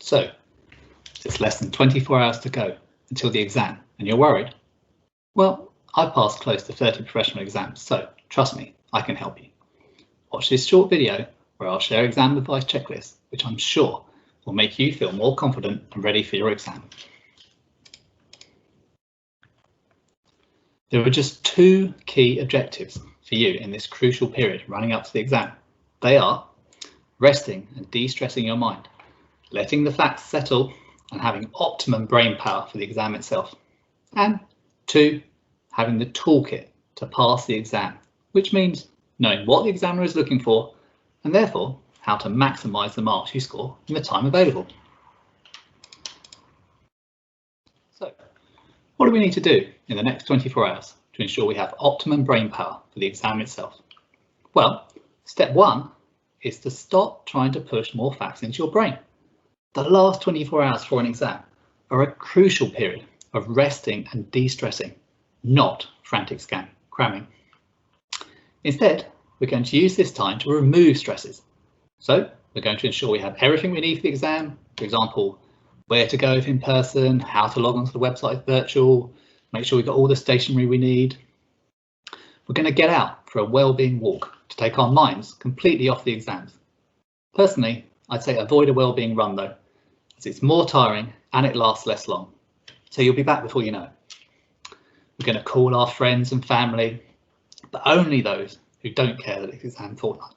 So it's less than 24 hours to go until the exam and you're worried. Well, I've passed close to 30 professional exams, so trust me, I can help you. Watch this short video where I'll share exam advice checklists, which I'm sure will make you feel more confident and ready for your exam. There are just two key objectives for you in this crucial period running up to the exam. They are resting and de-stressing your mind, letting the facts settle and having optimum brain power for the exam itself. And two, having the toolkit to pass the exam, which means knowing what the examiner is looking for and therefore how to maximise the marks you score in the time available. So, what do we need to do in the next 24 hours to ensure we have optimum brain power for the exam itself? Well, step one is to stop trying to push more facts into your brain. The last 24 hours for an exam are a crucial period of resting and de-stressing, not frantic cramming. Instead, we're going to use this time to remove stresses. So we're going to ensure we have everything we need for the exam, for example, where to go if in person, how to log onto the website if virtual, make sure we've got all the stationery we need. We're going to get out for a well-being walk to take our minds completely off the exams. Personally, I'd say avoid a well-being run though, as it's more tiring and it lasts less long. So you'll be back before you know it. We're going to call our friends and family, but only those who don't care that it's exam fortnight.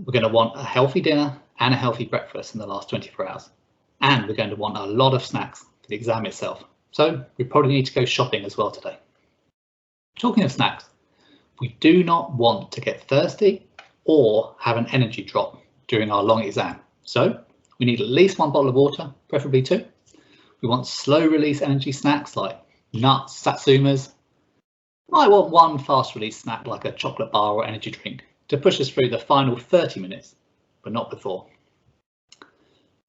We're going to want a healthy dinner and a healthy breakfast in the last 24 hours. And we're going to want a lot of snacks for the exam itself. So we probably need to go shopping as well today. Talking of snacks, we do not want to get thirsty or have an energy drop during our long exam. So we need at least one bottle of water, preferably two. We want slow release energy snacks like nuts, satsumas. Might want one fast release snack like a chocolate bar or energy drink to push us through the final 30 minutes, but not before.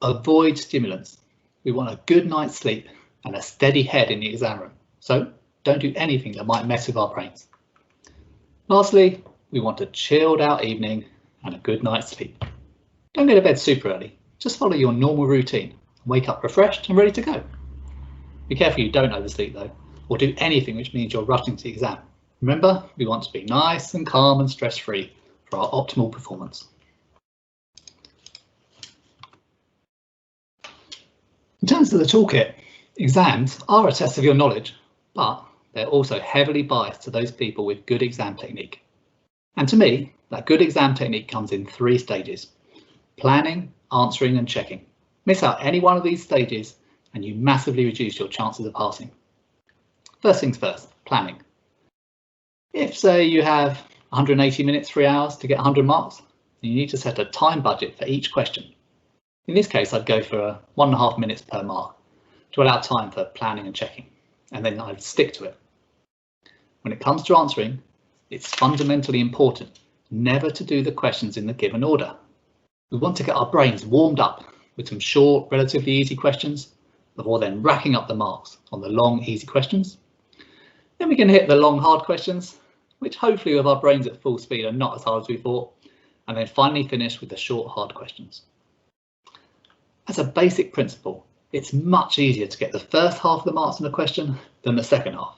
Avoid stimulants. We want a good night's sleep and a steady head in the exam room. So don't do anything that might mess with our brains. Lastly, we want a chilled out evening and a good night's sleep. Don't go to bed super early. Just follow your normal routine. Wake up refreshed and ready to go. Be careful you don't oversleep though, or do anything which means you're rushing to the exam. Remember, we want to be nice and calm and stress-free for our optimal performance. In terms of the toolkit, exams are a test of your knowledge, but they're also heavily biased to those people with good exam technique. And to me, that good exam technique comes in 3 stages: planning, answering and checking. Miss out any one of these stages and you massively reduce your chances of passing. First things first, planning. If, say, you have 180 minutes, 3 hours to get 100 marks, then you need to set a time budget for each question. In this case, I'd go for 1.5 minutes per mark to allow time for planning and checking, and then I'd stick to it. When it comes to answering, it's fundamentally important never to do the questions in the given order. We want to get our brains warmed up with some short, relatively easy questions before then racking up the marks on the long, easy questions. Then we can hit the long, hard questions, which hopefully with our brains at full speed are not as hard as we thought, and then finally finish with the short, hard questions. As a basic principle, it's much easier to get the first half of the marks on a question than the second half.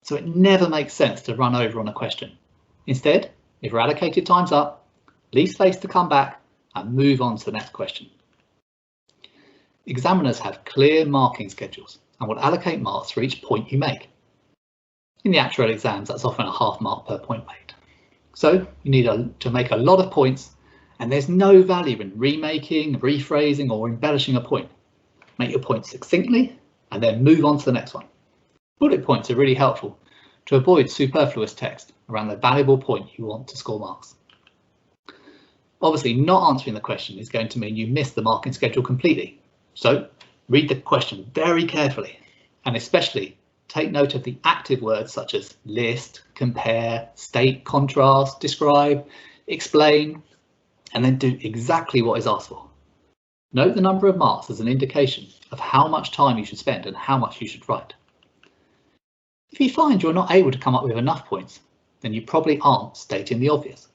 So it never makes sense to run over on a question. Instead, if your allocated time's up, leave space to come back and move on to the next question. Examiners have clear marking schedules and will allocate marks for each point you make. In the actual exams, that's often a half mark per point made. So you need to make a lot of points, and there's no value in remaking, rephrasing or embellishing a point. Make your point succinctly and then move on to the next one. Bullet points are really helpful to avoid superfluous text around the valuable point you want to score marks. Obviously, not answering the question is going to mean you miss the marking schedule completely. So read the question very carefully and especially take note of the active words such as list, compare, state, contrast, describe, explain, and then do exactly what is asked for. Note the number of marks as an indication of how much time you should spend and how much you should write. If you find you're not able to come up with enough points, then you probably aren't stating the obvious.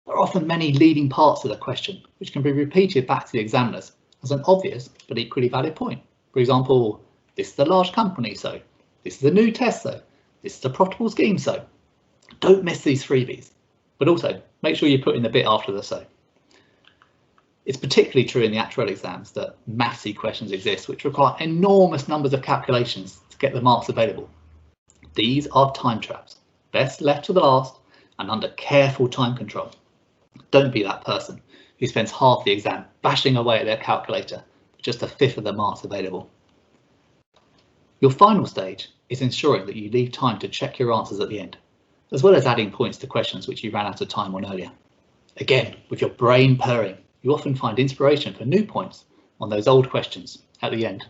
There are often many leading parts of the question which can be repeated back to the examiners as an obvious but equally valid point. For example, this is a large company, so this is a new test, so this is a profitable scheme, so don't miss these freebies. But also make sure you put in the bit after the so. It's particularly true in the actuarial exams that mathsy questions exist which require enormous numbers of calculations to get the marks available. These are time traps, best left to the last and under careful time control. Don't be that person who spends half the exam bashing away at their calculator with just a fifth of the marks available. Your final stage is ensuring that you leave time to check your answers at the end, as well as adding points to questions which you ran out of time on earlier. Again, with your brain purring, you often find inspiration for new points on those old questions at the end.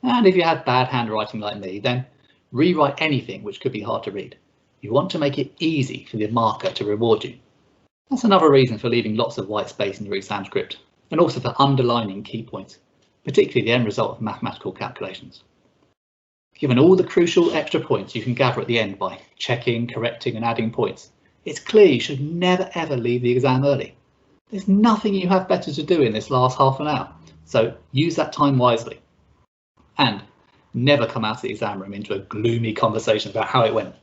And if you have bad handwriting like me, then rewrite anything which could be hard to read. You want to make it easy for the marker to reward you. That's another reason for leaving lots of white space in your exam script, and also for underlining key points, particularly the end result of mathematical calculations. Given all the crucial extra points you can gather at the end by checking, correcting and adding points, it's clear you should never ever leave the exam early. There's nothing you have better to do in this last half an hour, so use that time wisely. And never come out of the exam room into a gloomy conversation about how it went.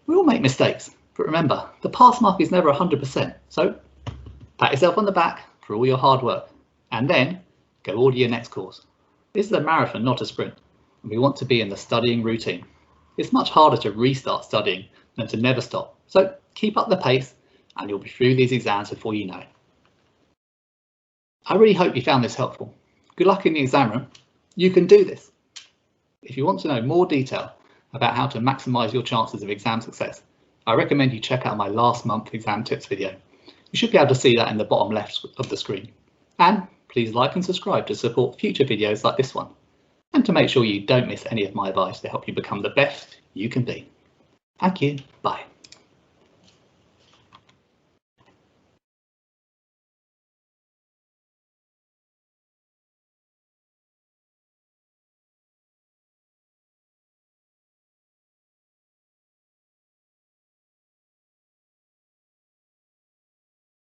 We all make mistakes, but remember, the pass mark is never 100%, so pat yourself on the back for all your hard work, and then go order your next course. This is a marathon, not a sprint, and we want to be in the studying routine. It's much harder to restart studying than to never stop, so keep up the pace and you'll be through these exams before you know it. I really hope you found this helpful. Good luck in the exam room. You can do this. If you want to know more detail about how to maximise your chances of exam success, I recommend you check out my last month exam tips video. You should be able to see that in the bottom left of the screen. And please like and subscribe to support future videos like this one, and to make sure you don't miss any of my advice to help you become the best you can be. Thank you. Bye.